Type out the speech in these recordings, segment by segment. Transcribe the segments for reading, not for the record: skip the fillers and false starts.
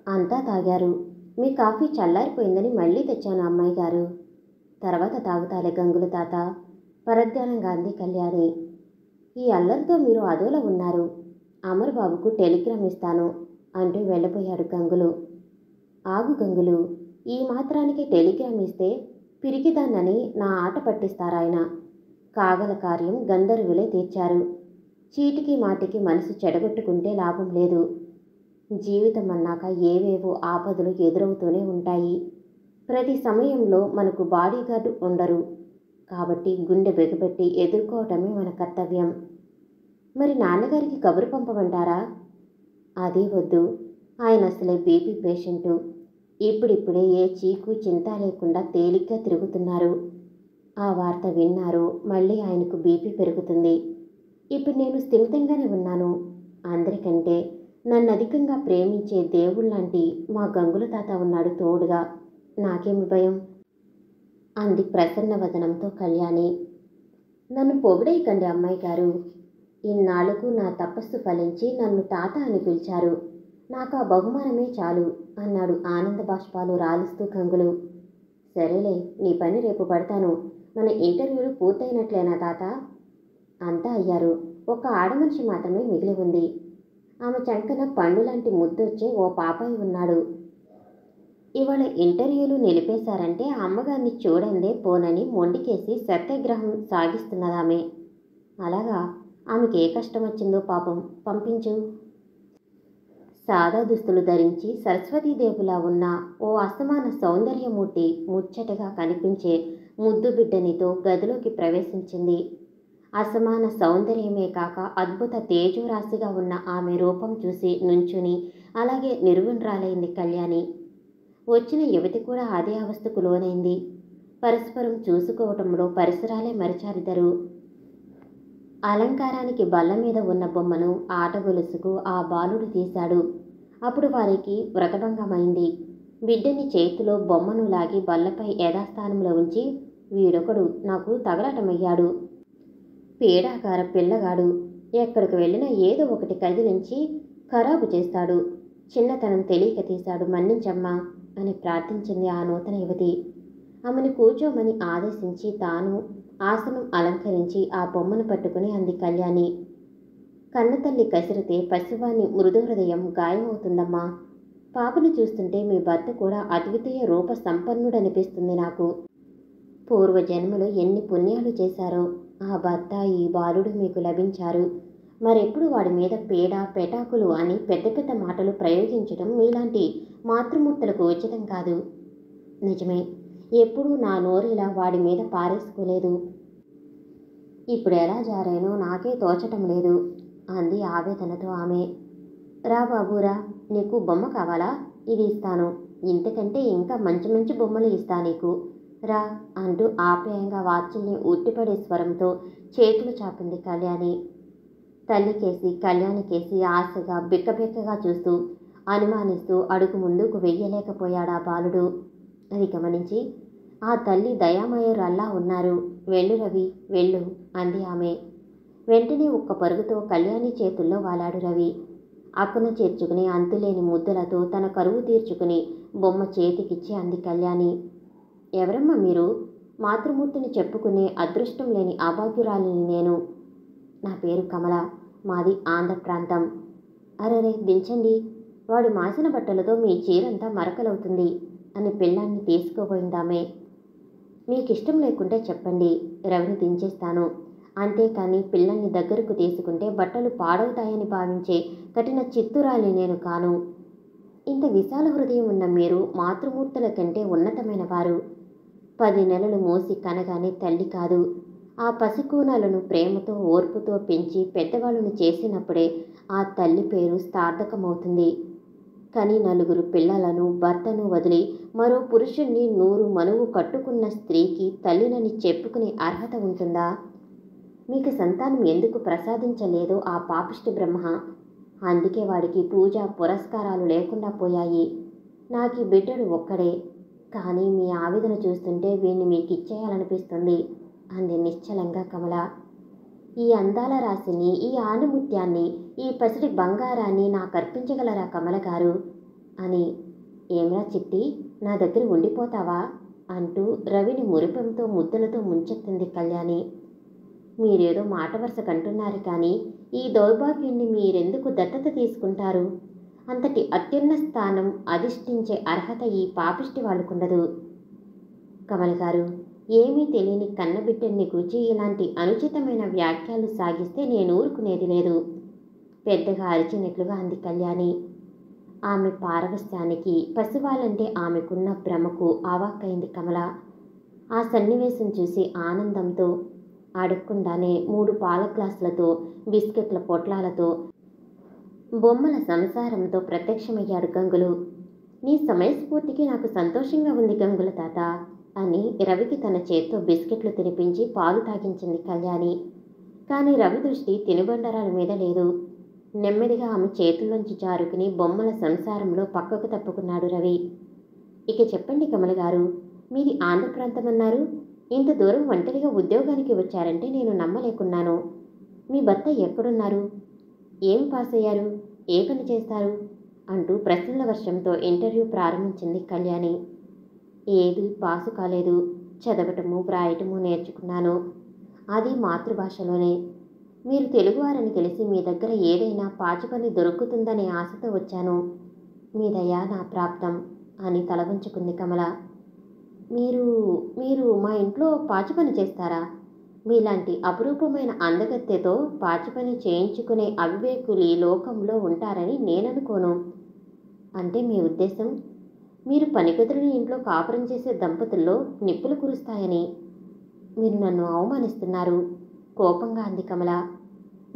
అంతా తాగారు. మీ కాఫీ చల్లారిపోయిందని మళ్ళీ తెచ్చాను అమ్మాయి గారు. తర్వాత తాగుతాలే గంగులు తాత, పరధ్యానంగా అంది కళ్యాణి. ఈ అల్లరితో మీరు అదోలా ఉన్నారు. అమరుబాబుకు టెలిగ్రామ్ ఇస్తాను అంటూ వెళ్ళిపోయాడు గంగులు. ఆగు గంగులు, ఈ మాత్రానికి టెలిగ్రామ్ ఇస్తే పిరికిదాన్నని నా ఆట పట్టిస్తారాయన. కాగల కార్యం గంధర్వులే తీర్చారు. చీటికి మాటికి మనసు చెడగొట్టుకుంటే లాభం లేదు. జీవితం అన్నాక ఏవేవో ఆపదలు ఎదురవుతూనే ఉంటాయి. ప్రతి సమయంలో మనకు బాడీగార్డు ఉండరు. కాబట్టి గుండె బిగబెట్టి ఎదుర్కోవటమే మన కర్తవ్యం. మరి నాన్నగారికి కబురు పంపమంటారా? అదీ వద్దు. ఆయన అసలే బీపీ పేషెంటు. ఇప్పుడిప్పుడే ఏ చీకు చింత లేకుండా తేలిగ్గా తిరుగుతున్నారు. ఆ వార్త విన్నారు మళ్ళీ ఆయనకు బీపీ పెరుగుతుంది. ఇప్పుడు నేను స్థిమితంగానే ఉన్నాను. అందరికంటే నన్ను అధికంగా ప్రేమించే దేవుళ్లాంటి మా గంగుల తాత ఉన్నాడు తోడుగా. నాకేమి భయం? అంది ప్రసన్న వదనంతో కళ్యాణి. నన్ను పొగిడేయకండి అమ్మాయి గారు. ఇన్నాళ్లకు నా తపస్సు ఫలించి నన్ను తాత అని పిలిచారు. నాకు ఆ బహుమానమే చాలు అన్నాడు ఆనంద బాష్పాలు రాలుస్తూ గంగులు. సరేలే, నీ పని రేపు పడతాను. మన ఇంటర్వ్యూలు పూర్తయినట్లేనా తాత? అంతా అయ్యారు. ఒక ఆడమనిషి మాత్రమే మిగిలి ఉంది. ఆమె చంకన పండులాంటి ముద్దొచ్చే ఓ పాపాయి ఉన్నాడు. ఇవాళ ఇంటర్వ్యూలు నిలిపేశారంటే అమ్మగారిని చూడందే పోనని మొండికేసి సత్యాగ్రహం సాగిస్తున్నదామె. అలాగా? ఆమెకి ఏ కష్టం వచ్చిందో పాపం, పంపించు. సాదా దుస్తులు ధరించి సరస్వతీదేవిలా ఉన్న ఓ అసమాన సౌందర్యమూర్తి ముచ్చటగా కనిపించే ముద్దు బిడ్డనితో గదిలోకి ప్రవేశించింది. అసమాన సౌందర్యమే కాక అద్భుత తేజోరాశిగా ఉన్న ఆమె రూపం చూసి నుంచుని అలాగే నిర్విణ్రాలైంది కళ్యాణి. వచ్చిన యువతి కూడా అదే అవస్థకు లోనైంది. పరస్పరం చూసుకోవటంలో పరిసరాలే మరిచారిద్దరు. అలంకారానికి బల్ల మీద ఉన్న బొమ్మను ఆట గొలుసుకు ఆ బాలుడు తీశాడు. అప్పుడు వారికి వ్రతభంగమైంది. బిడ్డని చేతిలో బొమ్మను లాగి బల్లపై యథాస్థానంలో ఉంచి, వీడొకడు నాకు తగలటమయ్యాడు. పీడాకార పిల్లగాడు. ఎక్కడికి వెళ్ళినా ఏదో ఒకటి కదిలించి ఖరాబు చేస్తాడు. చిన్నతనం తెలియక తీశాడు, మన్నించమ్మా అని ప్రార్థించింది ఆ నూతన యువతి. ఆమెను కూర్చోమని ఆదేశించి తాను ఆసనం అలంకరించి ఆ బొమ్మను పట్టుకుని అంది కళ్యాణి. కన్నతల్లి కసిరితే పసివాని మృదుహృదయం గాయమవుతుందమ్మా. పాపని చూస్తుంటే మీ భర్త కూడా అద్వితీయ రూప సంపన్నుడనిపిస్తుంది నాకు. పూర్వజన్మలో ఎన్ని పుణ్యాలు చేశారో ఆ భర్త ఈ బాలుడు మీకు లభించారు. మరెప్పుడు వాడి మీద పీడ పెటాకులు అని పెద్ద పెద్ద మాటలు ప్రయోగించడం మీలాంటి మాతృమూర్తులకు ఉచితం కాదు. నిజమే, ఎప్పుడూ నా నోరిలా వాడి మీద పారేసుకోలేదు. ఇప్పుడు ఎలా జారానో నాకే తోచటం లేదు అంది ఆవేదనతో ఆమె. రా బాబూరా, నీకు బొమ్మ కావాలా? ఇది ఇస్తాను. ఇంతకంటే ఇంకా మంచి మంచి బొమ్మలు ఇస్తా నీకు. రా అంటూ ఆప్యాయంగా వాత్సల్యం ఉట్టిపడే స్వరంతో చేతులు చాపింది కళ్యాణి. తల్లికేసి కళ్యాణికేసి ఆశగా బిక్కబిక్కగా చూస్తూ అనుమానిస్తూ అడుగు ముందుకు వెయ్యలేకపోయాడా బాలుడు. అది గమనించి ఆ తల్లి దయామయురాల్లా ఉన్నారు. వెళ్ళు రవి, వెళ్ళు అంది ఆమె. వెంటనే ఒక్క పరుగుతో కళ్యాణి చేతుల్లో వాలాడు రవి. అక్కున చేర్చుకుని అంతులేని ముద్దులతో తన కరువు తీర్చుకుని బొమ్మ చేతికిచ్చి అంది కళ్యాణి. ఎవరమ్మా మీరు? మాతృమూర్తిని చెప్పుకునే అదృష్టం లేని అభాగ్యురాలిని నేను. నా పేరు కమల, మాది ఆంధ్ర ప్రాంతం. అరెరే దించండి, వాడి మాసిన బట్టలతో మీ చీరంతా మరకలవుతుంది అని పిల్లాన్ని తీసుకోబోయిందామే. మీకిష్టం లేకుంటే చెప్పండి, రవిని దించేస్తాను. అంతేకాని పిల్లల్ని దగ్గరకు తీసుకుంటే బట్టలు పాడవుతాయని భావించే కఠిన చిత్తురాలి నేను కాను. ఇంత విశాల హృదయం ఉన్న మీరు మాతృమూర్తుల కంటే ఉన్నతమైన వారు. 10 నెలలు మోసి కనగానే తల్లి కాదు, ఆ పసికూనలను ప్రేమతో ఓర్పుతో పెంచి పెద్దవాళ్ళను చేసినప్పుడే ఆ తల్లి పేరు సార్థకమవుతుంది. కానీ 9 పిల్లలను భర్తను వదిలి మరో పురుషుణ్ణి 100 మనువు కట్టుకున్న స్త్రీకి తల్లినని చెప్పుకునే అర్హత ఉంటుందా? మీకు సంతానం ఎందుకు ప్రసాదించలేదో ఆ పాపిష్టి బ్రహ్మ. అందుకే వాడికి పూజ పురస్కారాలు లేకుండా పోయాయి. నాకు ఈ బిడ్డడు ఒక్కడే. కానీ మీ ఆవేదన చూస్తుంటే వీణ్ణి మీకిచ్చేయాలనిపిస్తుంది అంది నిశ్చలంగా కమల. ఈ అందాల రాశిని, ఈ ఆణిముత్యాన్ని, ఈ పసిడి బంగారాన్ని నాకర్పించగలరా కమల గారు? అని. ఏమ్రా చిట్టి, నా దగ్గర ఉండిపోతావా అంటూ రవిని మురిపెంతో ముద్దులతో ముంచెత్తింది కళ్యాణి. మీరేదో మాట వరుసకంటున్నారు కానీ ఈ దౌర్భాగ్యుణ్ణి మీరెందుకు దత్తత తీసుకుంటారు? అంతటి అత్యున్నత స్థానం అధిష్ఠించే అర్హత ఈ పాపిష్టి వాళ్ళకుండదు. కమల్ గారు, ఏమీ తెలియని కన్నబిడ్డని గురించి ఇలాంటి అనుచితమైన వ్యాఖ్యలు సాగిస్తే నేను ఊరుకునేది లేదు, పెద్దగా అరిచినట్లుగా అంది కళ్యాణి. ఆమె పారవస్యానికి, పసివాళ్ళంటే ఆమెకున్న భ్రమకు అవాక్కైంది కమల. ఆ సన్నివేశం చూసి ఆనందంతో అడగకుండానే 3 పాల గ్లాసులతో, బిస్కెట్ల పొట్లాలతో, బొమ్మల సంసారంతో ప్రత్యక్షమయ్యాడు గంగులు. నీ సమయస్ఫూర్తికి నాకు సంతోషంగా ఉంది గంగుల తాత అని రవికి తన చేత్తో బిస్కెట్లు తినిపించి పాలు తాగించింది కళ్యాణి. కానీ రవి దృష్టి తినుబండరాల మీద లేదు. నెమ్మదిగా ఆమె చేతుల్లోంచి జారుకుని బొమ్మల సంసారంలో పక్కకు తప్పుకున్నాడు రవి. ఇక చెప్పండి కమల్ గారు, మీది ఆంధ్ర ప్రాంతమన్నారు. ఇంత దూరం ఒంటరిగా ఉద్యోగానికి వచ్చారంటే నేను నమ్మలేకున్నాను. మీ భర్త ఎక్కడున్నారు? ఏం పాస్ అయ్యారు? ఏ పని చేస్తారు? అంటూ ప్రశ్నల వర్షంతో ఇంటర్వ్యూ ప్రారంభించింది కళ్యాణి. ఏది పాసు కాలేదు. చదవటము వ్రాయటము నేర్చుకున్నాను, అది మాతృభాషలోనే. మీరు తెలుగువారని తెలిసి మీ దగ్గర ఏదైనా పాచి పని దొరుకుతుందనే ఆశతో వచ్చాను. మీ దయ నా ప్రాప్తం అని తల వంచుకుంది కమల. మీరు మీరు మా ఇంట్లో పాచి పని చేస్తారా? మీలాంటి అపురూపమైన అందగత్తెతో పాచి పని చేయించుకునే అవివేకులు ఈ లోకంలో ఉంటారని నేననుకోను. అంటే మీ ఉద్దేశం మీరు పనిగదులని ఇంట్లో కాపురం చేసే దంపతుల్లో నిప్పులు కురుస్తాయని? మీరు నన్ను అవమానిస్తున్నారు, కోపంగా అంది కమల.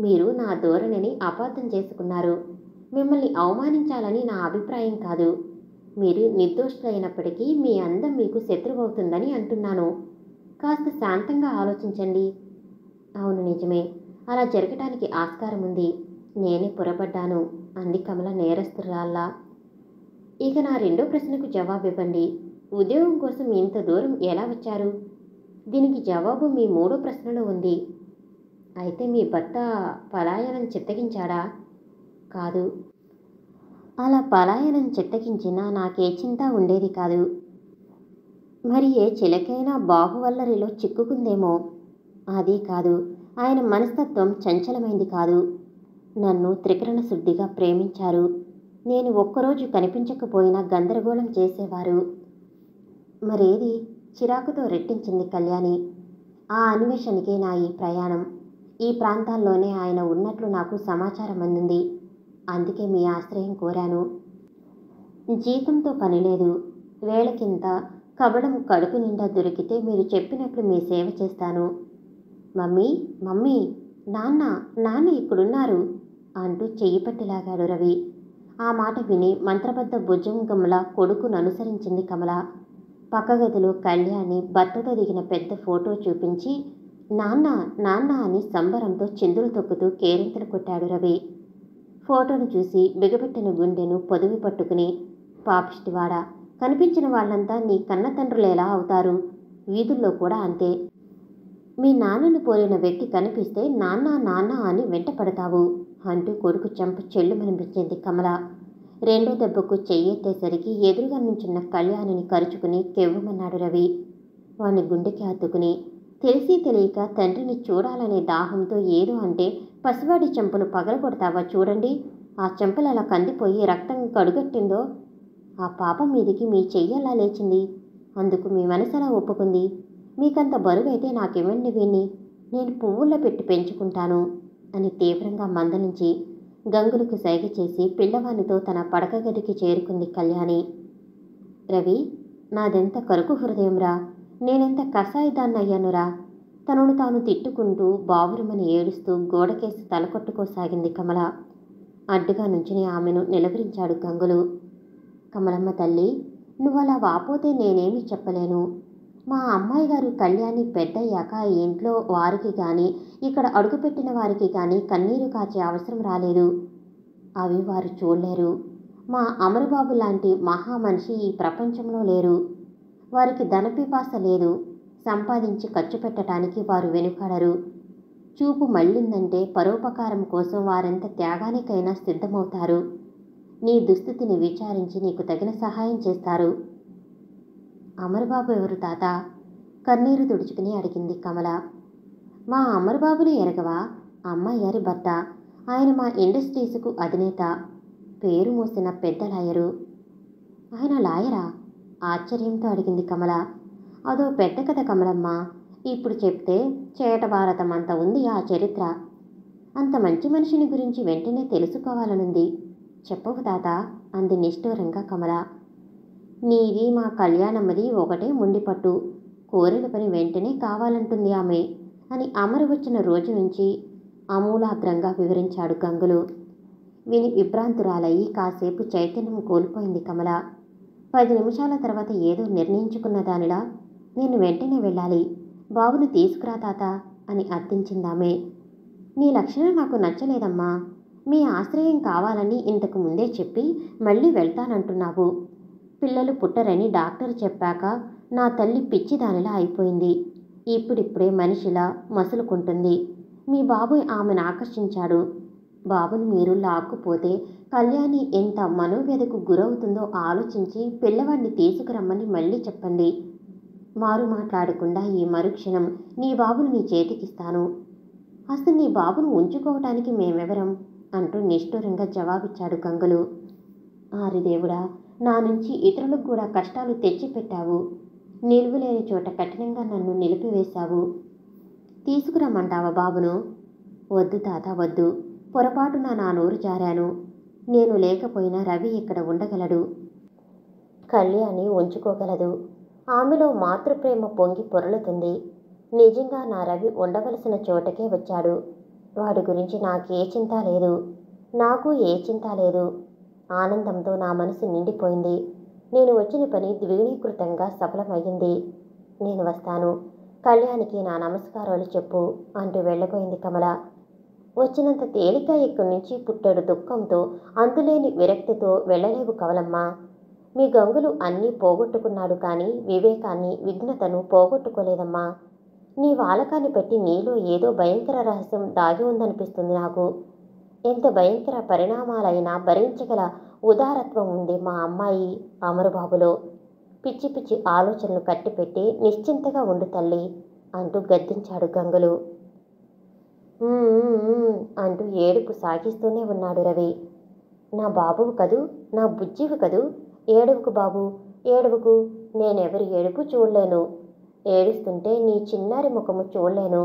మీరు నా ధోరణిని అపార్థం చేసుకున్నారు. మిమ్మల్ని అవమానించాలని నా అభిప్రాయం కాదు. మీరు నిర్దోషులైనప్పటికీ మీ అందం మీకు శత్రువవుతుందని అంటున్నాను. కాస్త శాంతంగా ఆలోచించండి. అవును, నిజమే, అలా జరగటానికి ఆస్కారం ఉంది. నేనే పొరపడ్డాను అంది కమల నేరస్తురాల్లా. ఇక నా రెండో ప్రశ్నకు జవాబివ్వండి. ఉద్యోగం కోసం ఇంత దూరం ఎలా వచ్చారు? దీనికి జవాబు మీ మూడో ప్రశ్నలో ఉంది. అయితే మీ భర్త పలాయనం చిత్తగించాడా? కాదు. అలా పలాయనం చిత్తగించినా నాకే చింత ఉండేది కాదు. మరి ఏ చిలకైనా బాహువల్లరిలో చిక్కుకుందేమో. అదే కాదు, ఆయన మనస్తత్వం చంచలమైంది కాదు. నన్ను త్రికరణ శుద్ధిగా ప్రేమించారు. నేను ఒక్కరోజు కనిపించకపోయినా గందరగోళం చేసేవారు. మరేది? చిరాకుతో రెట్టించింది కళ్యాణి. ఆ అన్వేషణకే నా ఈ ప్రయాణం. ఈ ప్రాంతాల్లోనే ఆయన ఉన్నట్లు నాకు సమాచారం అందింది. అందుకే మీ ఆశ్రయం కోరాను. జీతంతో పనిలేదు. వేళకింత కబడం కడుపు నిండా దొరికితే మీరు చెప్పినట్లు మీ సేవ చేస్తాను. మమ్మీ, మమ్మీ, నాన్న, నాన్న ఇక్కడున్నారు అంటూ చెయ్యి పట్టిలాగాడు రవి. ఆ మాట విని మంత్రబద్ధ భుజంగంలా కొడుకును అనుసరించింది కమల. పక్కగదిలో కళ్యాణి భర్తతో దిగిన పెద్ద ఫోటో చూపించి నాన్న, నాన్న అని సంబరంతో చిందులు తొక్కుతూ కేరింతలు కొట్టాడు రవి. ఫోటోను చూసి బిగబెట్టిన గుండెను పొదివి పట్టుకుని, పాపిష్టివాడా, కనిపించిన వాళ్ళంతా నీ కన్న తండ్రులేలా అవుతారు? వీధుల్లో కూడా అంతే. మీ నాన్నను పోలిన వ్యక్తి కనిపిస్తే నాన్న నాన్న అని వెంట పడతావు అంటూ కొడుకు చెంప చెల్లుమనిపించింది కమల. రెండో దెబ్బకు చెయ్యెత్తేసరికి ఎదురుగా నుంచున్న కళ్యాణిని కరుచుకుని కెవ్వుమన్నాడు రవి. వాణ్ణి గుండెకి హత్తుకుని, తెలిసి తెలియక తండ్రిని చూడాలనే దాహంతో ఏదో అంటే పసివాడి చెంపలు పగలగొడతావా చూడండి. ఆ చెంపలు అలా కందిపోయి రక్తం కడుగట్టిందో. ఆ పాపం మీదికి మీ చెయ్యలా లేచింది. అందుకు మీ మనసలా ఒప్పుకుంది. మీకంత బరువైతే నాకివ్వండి వీణ్ణి, నేను పువ్వుల్లో పెట్టి పెంచుకుంటాను అని తీవ్రంగా మందలించి గంగులకు సైగ చేసి పిల్లవానితో తన పడక గదికి చేరుకుంది కళ్యాణి. రవి, నాదెంత కరుకు హృదయంరా, నేనెంత కసాయిదాన్నయ్యానురా. తనను తాను తిట్టుకుంటూ బావురుమని ఏడుస్తూ గోడకేసి తలకొట్టుకోసాగింది కమల. అడ్డుగా నుంచుని ఆమెను నిలవరించాడు గంగులు. కమలమ్మ తల్లి, నువ్వలా వాపోతే నేనేమీ చెప్పలేను. మా అమ్మాయి గారు కళ్యాణి పెద్దయ్యాక ఈ ఇంట్లో వారికి కానీ ఇక్కడ అడుగుపెట్టిన వారికి కానీ కన్నీరు కాచే అవసరం రాలేదు. అవి వారు చూడలేరు. మా అమరబాబు లాంటి మహా మనిషి ఈ ప్రపంచంలో లేరు. వారికి ధనపిపాస లేదు. సంపాదించి ఖర్చు పెట్టడానికి వారు వెనుకాడరు. చూపు మళ్ళిందంటే పరోపకారం కోసం వారెంత త్యాగానికైనా సిద్ధమవుతారు. నీ దుస్థితిని విచారించి నీకు తగిన సహాయం చేస్తారు. అమరబాబు ఎవరు తాత? కన్నీరు తుడుచుకుని అడిగింది కమల. మా అమరబాబుని ఎరగవా? అమ్మాయి గారి భర్త. ఆయన మా ఇండస్ట్రీస్కు అధినేత, పేరు మోసిన పెద్ద లాయరు. ఆయన లాయరా? ఆశ్చర్యంతో అడిగింది కమల. అదో పెద్ద కథ కమలమ్మ. ఇప్పుడు చెప్తే చేట భారతం అంత ఉంది ఆ చరిత్ర. అంత మంచి మనిషిని గురించి వెంటనే తెలుసుకోవాలనుంది. చెప్పవు తాత అంది నిష్ఠూరంగా కమల. నీది మా కళ్యాణమ్మది ఒకటే ముండిపట్టు. కోరిన పని వెంటనే కావాలంటుంది ఆమె అని అమరు వచ్చిన రోజు నుంచి అమూలాగ్రంగా వివరించాడు గంగులు. విని విభ్రాంతురాలయ్యి కాసేపు చైతన్యం కోల్పోయింది కమల. 10 నిమిషాల తర్వాత ఏదో నిర్ణయించుకున్న దానిలా, నేను వెంటనే వెళ్ళాలి, బాబును తీసుకురా తాత అని అర్థించిందామె. నీ లక్షణం నాకు నచ్చలేదమ్మా. మీ ఆశ్రయం కావాలని ఇంతకు ముందే చెప్పి మళ్ళీ వెళ్తానంటున్నావు. పిల్లలు పుట్టరని డాక్టర్ చెప్పాక నా తల్లి పిచ్చిదానిలా అయిపోయింది. ఇప్పుడిప్పుడే మనిషిలా మసులుకుంటుంది. మీ బాబు ఆమెను ఆకర్షించాడు. బాబుని మీరు లాక్కుపోతే కళ్యాణి ఎంత మనోవ్యధకు గురవుతుందో ఆలోచించి పిల్లవాడిని తీసుకురమ్మని మళ్ళీ చెప్పండి. మారు మాట్లాడకుండా ఈ మరుక్షణం నీ బాబును నీ చేతికిస్తాను. అసలు నీ బాబును ఉంచుకోవటానికి మేమెవరం అంటూ నిష్ఠూరంగా జవాబిచ్చాడు గంగులు. ఆరిదేవుడా, నా నుంచి ఇతరులకు కూడా కష్టాలు తెచ్చిపెట్టావు. నిలువులేని చోట కఠినంగా నన్ను నిలిపివేశావు. తీసుకురమ్మంటావా బాబును? వద్దు తాత వద్దు. పొరపాటున నా నోరు జారాను. నేను లేకపోయినా రవి ఇక్కడ ఉండగలడు. కళ్యాణి ఉంచుకోగలదు. ఆమెలో మాతృప్రేమ పొంగి పొరలుతుంది. నిజంగా నా రవి ఉండవలసిన చోటకే వచ్చాడు. వాడి గురించి నాకే చింత లేదు. నాకు ఏ చింత లేదు. ఆనందంతో నా మనసు నిండిపోయింది. నేను వచ్చిన పని ద్విగుణీకృతంగా సఫలమయ్యింది. నేను వస్తాను. కళ్యాణికి నా నమస్కారాలు చెప్పు అంటూ వెళ్ళబోయింది కమల. వచ్చినంత తేలిక ఇక్కడి నుంచి పుట్టెడు దుఃఖంతో, అంతులేని విరక్తితో వెళ్ళలేవు కవలమ్మా. మీ గంగులు అన్నీ పోగొట్టుకున్నాడు కానీ వివేకాన్ని, విఘ్నతను పోగొట్టుకోలేదమ్మా. నీ వాలకాన్ని పెట్టి నీలో ఏదో భయంకర రహస్యం దాగి ఉందనిపిస్తుంది నాకు. ఎంత భయంకర పరిణామాలైనా భరించగల ఉదారత్వం ఉంది మా అమ్మాయి అమరుబాబులో. పిచ్చి పిచ్చి ఆలోచనలు కట్టిపెట్టి నిశ్చింతగా ఉండు తల్లి అంటూ గద్దించాడు గంగులు. అంటూ ఏడుపు సాగిస్తూనే ఉన్నాడు రవి. నా బాబువు కదూ, నా బుజ్జివి కదూ, ఏడువుకు బాబు, ఏడువుకు. నేనెవరి ఏడుపు చూడలేను. ఏడుస్తుంటే నీ చిన్నారి ముఖము చూడలేను.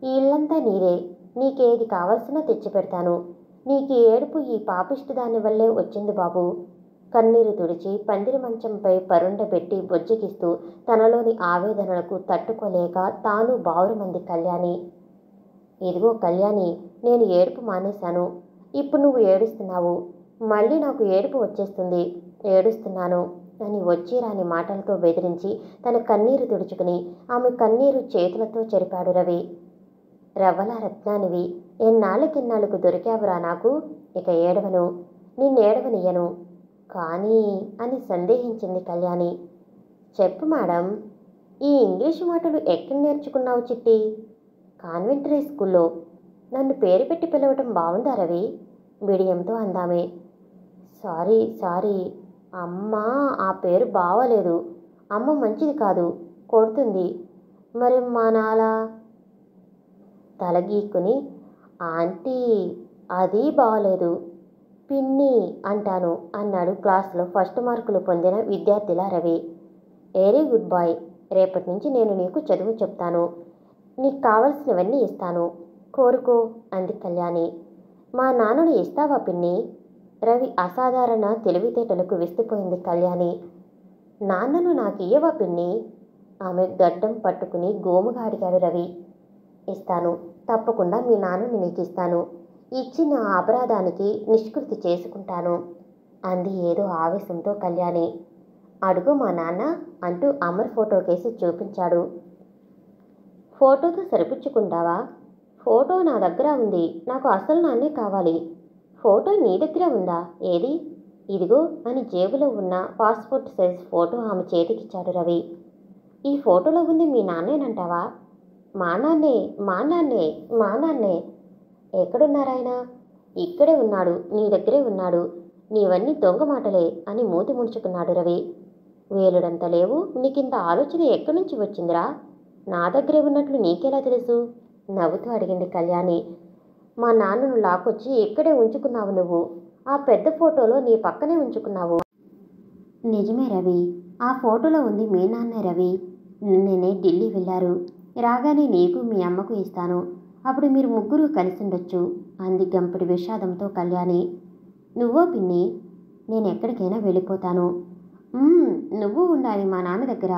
ఈ ఇల్లంతా నీదే. నీకేది కావలసినా తెచ్చిపెడతాను. నీకు ఏడుపు ఈ పాపిష్టి దాని వల్లే వచ్చింది బాబు. కన్నీరు తుడిచి పందిరి మంచంపై పరుండబెట్టి బొజ్జగిస్తూ తనలోని ఆవేదనలకు తట్టుకోలేక తాను బావురుమంది కళ్యాణి. ఇదిగో కళ్యాణి, నేను ఏడుపు మానేశాను. ఇప్పుడు నువ్వు ఏడుస్తున్నావు. మళ్ళీ నాకు ఏడుపు వచ్చేస్తుంది. ఏడుస్తున్నాను అని వచ్చి రాని మాటలతో బెదిరించి తన కన్నీరు తుడుచుకుని ఆమె కన్నీరు చేతులతో చెరిపాడు రవి. రవ్వల రత్నానివి, ఎన్నాళ్ళకెన్నాళ్ళకు దొరికావురా నాకు. ఇక ఏడవను, నిన్నేడవనియ్యను. కానీ అని సందేహించింది కళ్యాణి. చెప్పు మేడం, ఈ ఇంగ్లీషు మాటలు ఎక్కడ నేర్చుకున్నావు చిట్టి? కాన్వెంటరీ స్కూల్లో. నన్ను పేరు పెట్టి పిలవటం బాగుందా రవి? బిడియంతో అందామే. సారీ అమ్మ, ఆ పేరు బావలేదు. అమ్మ మంచిది కాదు, కొడుతుంది. మరి మా నాలా తలగీక్కుని ఆంటీ అది బాగలేదు, పిన్ని అంటాను అన్నాడు క్లాసులో ఫస్ట్ మార్కులు పొందిన విద్యార్థిలా రవి. Very good boy. రేపటి నుంచి నేను నీకు చదువు చెప్తాను. నీకు కావలసినవన్నీ ఇస్తాను, కోరుకో అంది కళ్యాణి. మా నాన్నను ఇస్తావా పిన్ని? రవి అసాధారణ తెలివితేటలకు విస్తుపోయింది కళ్యాణి. నాన్నను నాకు ఇయ్యవా పిన్ని? ఆమె గడ్డం పట్టుకుని గోముగా అడిగాడు రవి. ఇస్తాను, తప్పకుండా మీ నాన్నని నీకు ఇస్తాను. ఇచ్చిన అపరాధానికి నిష్కృతి చేసుకుంటాను అంది ఏదో ఆవేశంతో కళ్యాణి. అడుగు మా నాన్న అంటూ అమర్ ఫోటో కేసి చూపించాడు. ఫోటోతో సరిపుచ్చుకుంటావా? ఫోటో నా దగ్గర ఉంది. నాకు అసలు నాన్నే కావాలి. ఫోటో నీ దగ్గర ఉందా? ఏది? ఇదిగో అని జేబులో ఉన్న పాస్పోర్ట్ సైజ్ ఫోటో ఆమె చేతికిచ్చాడు రవి. ఈ ఫోటోలో ఉంది మీ నాన్నేనంటావా? మా నాన్నే. ఎక్కడున్నారాయన? ఇక్కడే ఉన్నాడు, నీ దగ్గరే ఉన్నాడు. నీవన్నీ దొంగ మాటలే అని మూతి ముడుచుకున్నాడు రవి. వేలుడంత లేవు, నీకింత ఆలోచన ఎక్కడి నుంచి వచ్చిందిరా? నా దగ్గరే ఉన్నట్లు నీకెలా తెలుసు? నవ్వుతూ అడిగింది కళ్యాణి. మా నాన్నను లాక్కొచ్చి ఇక్కడే ఉంచుకున్నావు నువ్వు. ఆ పెద్ద ఫోటోలో నీ పక్కనే ఉంచుకున్నావు. నిజమే రవి, ఆ ఫోటోలో ఉంది మీ నాన్నే రవి. నిన్ననే ఢిల్లీ వెళ్ళారు. రాగానే నీకు మీ అమ్మకు ఇస్తాను. అప్పుడు మీరు ముగ్గురు కలిసి ఉండొచ్చు అంది గంపెడి విషాదంతో కళ్యాణి. నువ్వో పిన్ని, నేను ఎక్కడికైనా వెళ్ళిపోతాను. నువ్వు ఉండాలి మా నాన్న దగ్గర.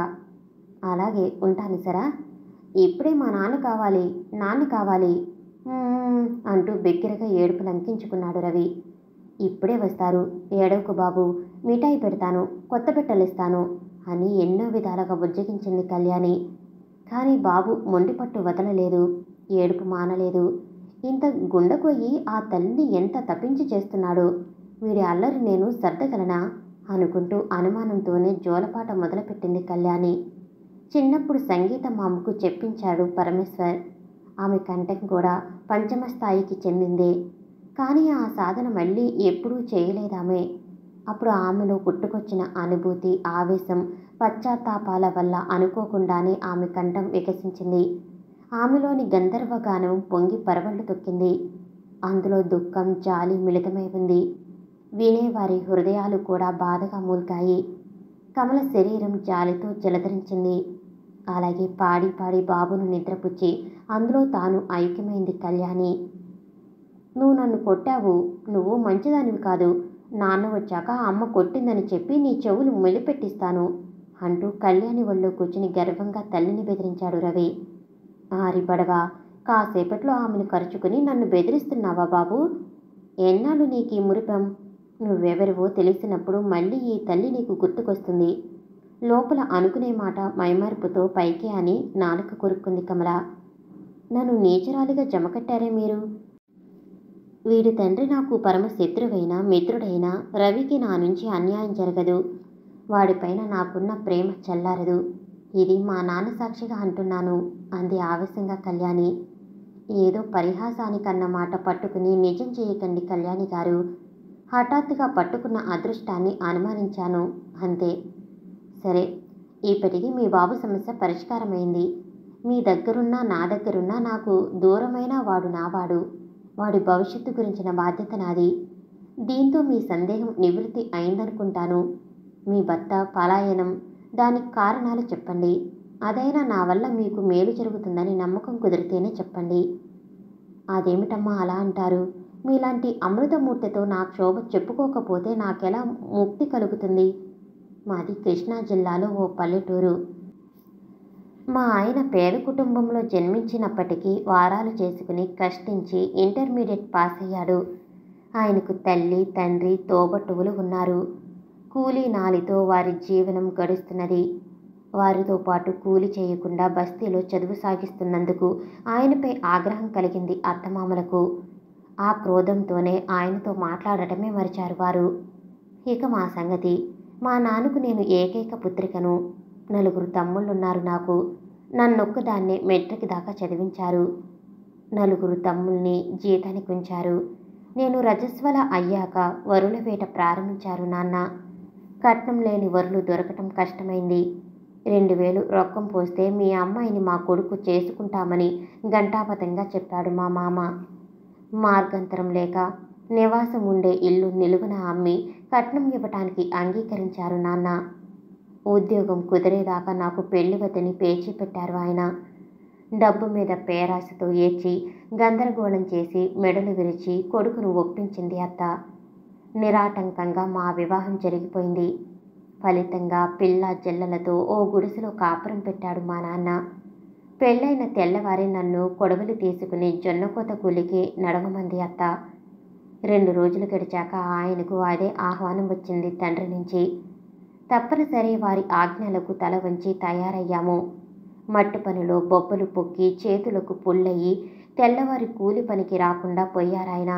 అలాగే ఉంటాను సరా. ఇప్పుడే మా నాన్న కావాలి అంటూ బిగ్గరగా ఏడుపు లంకించుకున్నాడు రవి. ఇప్పుడే వస్తారు, ఏడవకు బాబు, మిఠాయి పెడతాను, కొత్త పెట్టలిస్తాను అని ఎన్నో విధాలుగా బుజ్జగించింది కళ్యాణి. కానీ బాబు మొండిపట్టు వదలలేదు, ఏడుపు మానలేదు. ఇంత గుండెకొయ్యి ఆ తల్లిని ఎంత తప్పించి చేస్తున్నాడు. వీడి అల్లరి నేను సర్దగలనా అనుకుంటూ అనుమానంతోనే జోలపాట మొదలుపెట్టింది కళ్యాణి. చిన్నప్పుడు సంగీతం ఆమెకు చెప్పించాడు పరమేశ్వర్. ఆమె కంఠం కూడా పంచమ స్థాయికి చెందిందే. కానీ ఆ సాధన మళ్ళీ ఎప్పుడూ చేయలేదామె. అప్పుడు ఆమెలో పుట్టుకొచ్చిన అనుభూతి, ఆవేశం, పశ్చాత్తాపాల వల్ల అనుకోకుండానే ఆమె కంఠం వికసించింది. ఆమెలోని గంధర్వగానం పొంగి పరవళ్లు తొక్కింది. అందులో దుఃఖం, జాలి మిళితమై ఉంది. వినేవారి హృదయాలు కూడా బాధగా మూల్గాయి. కమల శరీరం జాలితో జలధరించింది. అలాగే పాడి పాడి బాబును నిద్రపుచ్చి అందులో తాను ఐక్యమైంది కళ్యాణి. నువ్వు నన్ను కొట్టావు, నువ్వు మంచిదానివి కాదు. నాన్న వచ్చాక అమ్మ కొట్టిందని చెప్పి నీ చెవులు మెలిపెట్టిస్తాను అంటూ కళ్యాణి ఒళ్ళో కూర్చుని గర్వంగా తల్లిని బెదిరించాడు రవి. ఆరిబడవా, కాసేపట్లో ఆమెను కరుచుకుని నన్ను బెదిరిస్తున్నావా బాబు? ఎన్నాళ్ళు నీకు ఈ మురిపం? నువ్వెవరివో తెలిసినప్పుడు మళ్ళీ ఈ తల్లి నీకు గుర్తుకొస్తుంది. లోపల అనుకునే మాట మైమరుపుతో పైకే అని నాలుక కొరుక్కుంది కమల. నన్ను నీచరాలిగా జమకట్టారే మీరు. వీడి తండ్రి నాకు పరమ శత్రువైనా మిత్రుడైనా రవికి నా నుంచి అన్యాయం జరగదు. వాడిపైన నాకున్న ప్రేమ చల్లారదు. ఇది మా నాన్న సాక్షిగా అంటున్నాను అంది ఆవేశంగా కళ్యాణి. ఏదో పరిహాసానికన్న మాట పట్టుకుని నిజం చేయకండి కళ్యాణి గారు. హఠాత్తుగా పట్టుకున్న అదృష్టాన్ని అనుమానించాను అంతే. సరే, ఇప్పటికీ మీ బాబు సమస్య పరిష్కారమైంది. మీ దగ్గరున్నా నా దగ్గరున్నా నాకు దూరమైన వాడు నావాడు. వాడి భవిష్యత్తు గురించిన బాధ్యత నాది. దీంతో మీ సందేహం నివృత్తి అయిందనుకుంటాను. మీ భర్త పలాయనం, దానికి కారణాలు చెప్పండి. అదైనా నా వల్ల మీకు మేలు జరుగుతుందని నమ్మకం కుదిరితేనే చెప్పండి. అదేమిటమ్మా అలా అంటారు? మీలాంటి అమృతమూర్తితో నా క్షోభ చెప్పుకోకపోతే నాకెలా ముక్తి కలుగుతుంది? మాది కృష్ణా జిల్లాలో ఓ పల్లెటూరు. మా ఆయన పేద కుటుంబంలో జన్మించినప్పటికీ వారాలు చేసుకుని కష్టించి ఇంటర్మీడియట్ పాస్ అయ్యాడు. ఆయనకు తల్లి, తండ్రి, తోబట్టువులు ఉన్నారు. కూలీ నాలితో వారి జీవనం గడుస్తున్నది. వారితో పాటు కూలి చేయకుండా బస్తీలో చదువు సాగిస్తున్నందుకు ఆయనపై ఆగ్రహం కలిగింది అత్తమామలకు. ఆ క్రోధంతోనే ఆయనతో మాట్లాడటమే మరిచారు వారు. ఇక మా సంగతి, మా నాన్నకు నేను ఏకైక పుత్రికను. 4 తమ్ముళ్ళున్నారు నాకు. నన్నొక్కదాన్నే మెట్రిక్ దాకా చదివించారు. 4 తమ్ముల్ని జీతానికి ఉంచారు. నేను రజస్వల అయ్యాక వరుల వేట ప్రారంభించారు నాన్న. కట్నం లేని వరులు దొరకటం కష్టమైంది. 2000 రొక్కం పోస్తే మీ అమ్మాయిని మా కొడుకు చేసుకుంటామని ఘంటాపథంగా చెప్పాడు మా మామ. మార్గంతరం లేక నివాసం ఉండే ఇల్లు నిలువున అమ్మి కట్నం ఇవ్వటానికి అంగీకరించారు నాన్న. ఉద్యోగం కుదిరేదాకా నాకు పెళ్లి వద్దని పేచీ పెట్టారు ఆయన. డబ్బు మీద పేరాశతో ఏడ్చి గందరగోళం చేసి మెడలు విరిచి కొడుకును ఒప్పించింది అత్త. నిరాటంకంగా మా వివాహం జరిగిపోయింది. ఫలితంగా పిల్ల జల్లలతో ఓ గుడిసెలో కాపురం పెట్టాడు మా నాన్న. పెళ్ళైన తెల్లవారి నన్ను కొడవలి తీసుకుని జొన్నకోత కూలికి నడవమంది అత్త. 2 రోజులు గడిచాక ఆయనకు అదే ఆహ్వానం వచ్చింది తండ్రి నుంచి. తప్పనిసరి వారి ఆజ్ఞలకు తల వంచి తయారయ్యాము. మట్టు పనిలో బొబ్బలు పొక్కి చేతులకు పుల్లయ్యి తెల్లవారి కూలి పనికి రాకుండా పోయారాయన.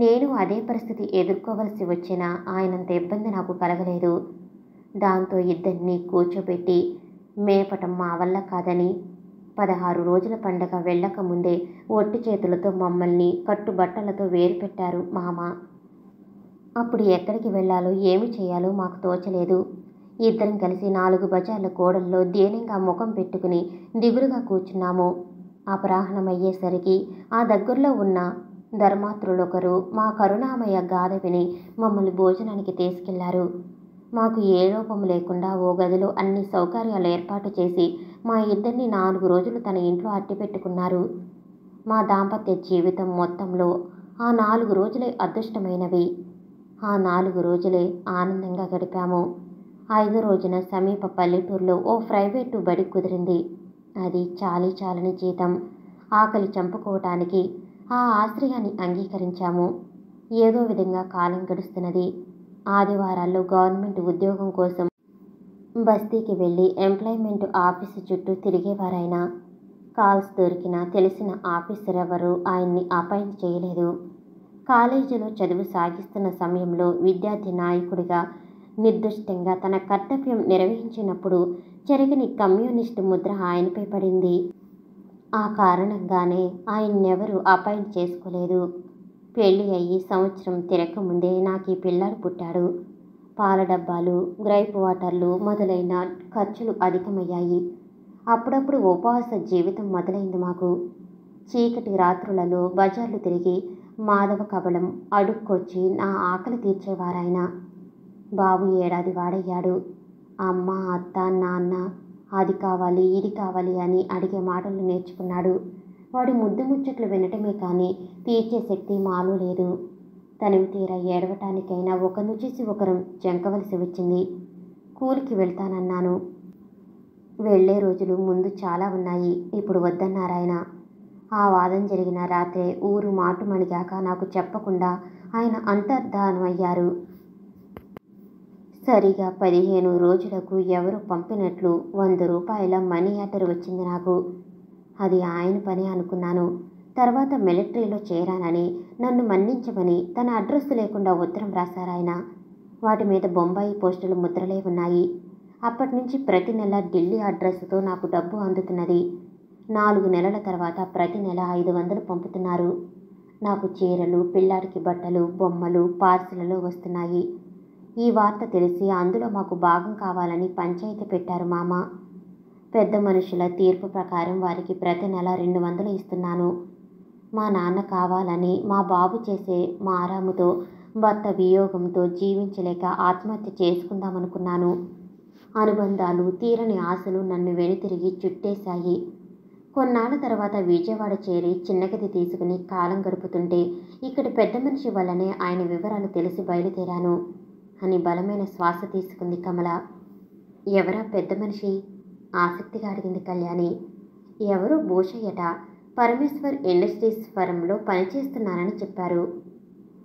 నేను అదే పరిస్థితి ఎదుర్కోవలసి వచ్చినా ఆయనంత ఇబ్బంది నాకు కలగలేదు. దాంతో ఇద్దరిని కూర్చోబెట్టి మేపటం మా వల్ల కాదని 16 రోజుల పండగ వెళ్ళక ముందే ఒట్టి చేతులతో మమ్మల్ని కట్టుబట్టలతో వేరు పెట్టారు మామ. అప్పుడు ఎక్కడికి వెళ్ళాలో ఏమి చేయాలో మాకు తోచలేదు. ఇద్దరం కలిసి 4 గజాల గోడల్లో దీనంగా ముఖం పెట్టుకుని దిగులుగా కూర్చున్నాము. అపరాహ్నమయ్యేసరికి ఆ దగ్గరలో ఉన్న ధర్మాత్రులొకరు మా కరుణామయ గాథ విని మమ్మల్ని భోజనానికి తీసుకెళ్లారు. మాకు ఏ లోపం లేకుండా ఓ గదిలో అన్ని సౌకర్యాలు ఏర్పాటు చేసి మా ఇద్దరిని 4 రోజులు తన ఇంట్లో అట్టిపెట్టుకున్నారు. మా దాంపత్య జీవితం మొత్తంలో ఆ 4 రోజులే అదృష్టమైనవి. ఆ 4 రోజులే ఆనందంగా గడిపాము. 5వ రోజున సమీప పల్లెటూరులో ఓ ప్రైవేటు బడి కుదిరింది. అది చాలీచాలని జీతం. ఆకలి చంపుకోవటానికి ఆ ఆశ్రయాన్ని అంగీకరించాము. ఏదో విధంగా కాలం గడుస్తున్నది. ఆదివారాల్లో గవర్నమెంట్ ఉద్యోగం కోసం బస్తీకి వెళ్ళి ఎంప్లాయ్మెంట్ ఆఫీసు చుట్టూ తిరిగేవారాయన. కాల్స్ దొరికినా తెలిసిన ఆఫీసర్ ఎవరూ ఆయన్ని అపాయింట్ చేయలేదు. కాలేజీలో చదువు సాగిస్తున్న సమయంలో విద్యార్థి నాయకుడిగా నిర్దుష్టంగా తన కర్తవ్యం నిర్వహించినప్పుడు చెరగని కమ్యూనిస్టు ముద్ర ఆయనపై పడింది. ఆ కారణంగానే ఆయన్నెవరూ అపాయింట్ చేసుకోలేదు. పెళ్ళి అయ్యి సంవత్సరం తిరగకముందే నాకు పిల్లాడు పుట్టాడు. పాల డబ్బాలు, గ్రైప్ వాటర్లు మొదలైన ఖర్చులు అధికమయ్యాయి. అప్పుడప్పుడు ఉపవాస జీవితం మొదలైంది మాకు. చీకటి రాత్రులలో బజార్లు తిరిగి మాధవ కబళం అడుక్కొచ్చి నా ఆకలి తీర్చేవారాయన. బాబు 7 ఏడాది వాడయ్యాడు. అమ్మ, అత్త, నాన్న అది కావాలి ఇది కావాలి అని అడిగే మాటలు నేర్చుకున్నాడు. వాడి ముద్దు ముచ్చట్లు వినటమే కానీ తీర్చే శక్తి మాలో లేదు. తనివి తీరా ఏడవటానికైనా ఒకరిని చూసి ఒకరం జంకవలసి వచ్చింది. కూలికి వెళ్తానన్నాను. వెళ్లే రోజులు ముందు చాలా ఉన్నాయి. ఇప్పుడు వద్దన్నారాయన. ఆ వాదం జరిగిన రాత్రే ఊరు మాటుమణిగాక నాకు చెప్పకుండా ఆయన అంతర్ధానమయ్యారు. సరిగా 15 రోజులకు ఎవరు పంపినట్లు 100 రూపాయల మనీ ఆర్డర్ వచ్చింది నాకు. అది ఆయన పని అనుకున్నాను. తర్వాత మిలిటరీలో చేరానని, నన్ను మన్నించమని తన అడ్రస్ లేకుండా ఉత్తరం రాశారాయన. వాటి మీద బొంబాయి పోస్టుల ముద్రలే ఉన్నాయి. అప్పటి నుంచి ప్రతి నెల ఢిల్లీ అడ్రస్తో నాకు డబ్బు అందుతున్నది. 4 నెలల తర్వాత ప్రతి నెల 500 పంపుతున్నారు. నాకు చీరలు, పిల్లాడికి బట్టలు, బొమ్మలు పార్సిల్లో వస్తున్నాయి. ఈ వార్త తెలిసి అందులో మాకు భాగం కావాలని పంచాయతీ పెట్టారు మామ. పెద్ద మనుషుల తీర్పు ప్రకారం వారికి ప్రతి నెల 200 ఇస్తున్నాను. మా నాన్న కావాలని మా బాబు చేసే మారాముతో, భర్త వియోగంతో జీవించలేక ఆత్మహత్య చేసుకుందామనుకున్నాను. అనుబంధాలు, తీరని ఆశలు నన్ను వెనుతిరిగి చుట్టేశాయి. కొన్నాళ్ళ తర్వాత విజయవాడ చేరి చిన్న గది తీసుకుని కాలం గడుపుతుంటే ఇక్కడి పెద్ద మనిషి వల్లనే ఆయన వివరాలు తెలిసి బయలుదేరాను అని బలమైన శ్వాస తీసుకుంది కమల. ఎవరా పెద్ద మనిషి? ఆసక్తిగా అడిగింది కళ్యాణి. ఎవరో భూషయ్యట. పరమేశ్వర్ ఇండస్ట్రీస్ ఫరంలో పనిచేస్తున్నానని చెప్పారు.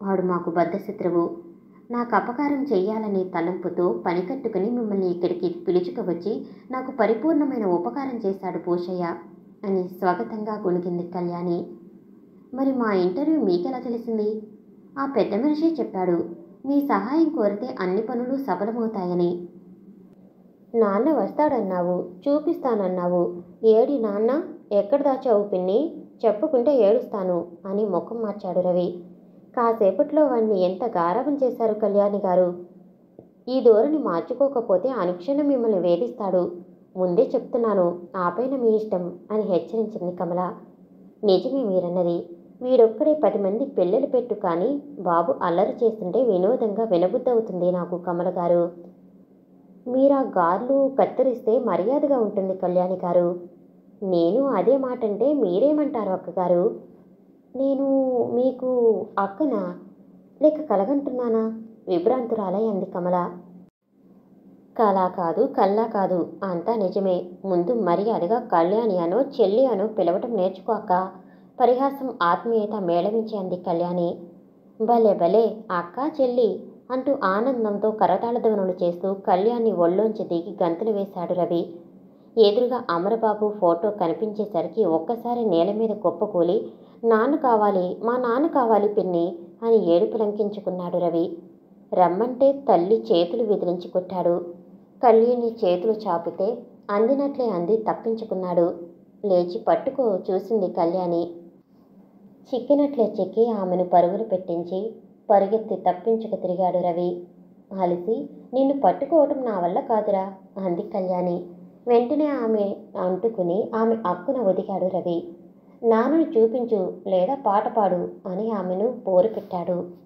వాడు మాకు బద్ధశత్రువు. నాకు అపకారం చెయ్యాలనే తలంపుతో పని కట్టుకుని మిమ్మల్ని ఇక్కడికి పిలుచుకువచ్చి నాకు పరిపూర్ణమైన ఉపకారం చేశాడు భూషయ్య అని స్వాగతంగా గొణిగింది కళ్యాణి. మరి మా ఇంటర్వ్యూ మీకెలా తెలిసింది? ఆ పెద్ద మనిషే చెప్పాడు. మీ సహాయం కోరితే అన్ని పనులు సఫలమవుతాయని. నాన్న వస్తాడన్నావు, చూపిస్తానన్నావు. ఏడి నాన్న? ఎక్కడ దాచావు పిన్ని? చెప్పుకుంటే ఏడుస్తాను అని ముఖం మార్చాడు రవి. కాసేపట్లో వాణ్ణి ఎంత గారాబం చేశారు కళ్యాణి గారు. ఈ ధోరణి మార్చుకోకపోతే అనుక్షణం మిమ్మల్ని వేధిస్తాడు. ముందే చెప్తున్నాను, ఆపైన మీ ఇష్టం అని హెచ్చరించింది కమల. నిజమే మీరన్నది. వీడొక్కడే 10 మంది పిల్లలు పెట్టు కానీ బాబు అల్లరి చేస్తుంటే వినోదంగా వినబుద్ధవుతుంది నాకు కమల గారు. మీరా గార్లు కత్తిరిస్తే మర్యాదగా ఉంటుంది కళ్యాణి గారు. నేను అదే మాటంటే మీరేమంటారు అక్కగారు? నేను మీకు అక్కనా లేక కలగంటున్నానా? విభ్రాంతురాలై అంది కమల. కళా కాదు, కల్లా కాదు, అంతా నిజమే. ముందు మర్యాదగా కళ్యాణి అనో చెల్లి అనో పిలవటం నేర్చుకో అక్క. పరిహాసం ఆత్మీయత మేళవించి అంది కళ్యాణి. భలే భలే అక్క చెల్లి అంటూ ఆనందంతో కరతాళధ్వనులు చేస్తూ కళ్యాణి ఒళ్ళోంచి దిగి గంతులు వేశాడు రవి. ఎదురుగా అమరబాబు ఫోటో కనిపించేసరికి ఒక్కసారి నేల మీద కుప్పకూలి నాన్న కావాలి, మా నాన్న కావాలి పిన్ని అని ఏడుపు లంకించుకున్నాడు రవి. రమ్మంటే తల్లి చేతులు విదిలించి కొట్టాడు. కళ్యాణి చేతులు చాపితే అందినట్లే అంది తప్పించుకున్నాడు. లేచి పట్టుకో చూసింది కళ్యాణి. చిక్కినట్లే చిక్కి ఆమెను పరుగులు పెట్టించి పరుగెత్తి తప్పించుకు తిరిగాడు రవి. అలిసి నిన్ను పట్టుకోవటం నా వల్ల కాదురా అంది కళ్యాణి. వెంటనే ఆమె అంటుకుని ఆమె అక్కున ఒదిగాడు రవి. నాన్నను చూపించు లేదా పాట పాడు అని ఆమెను పోరు పెట్టాడు.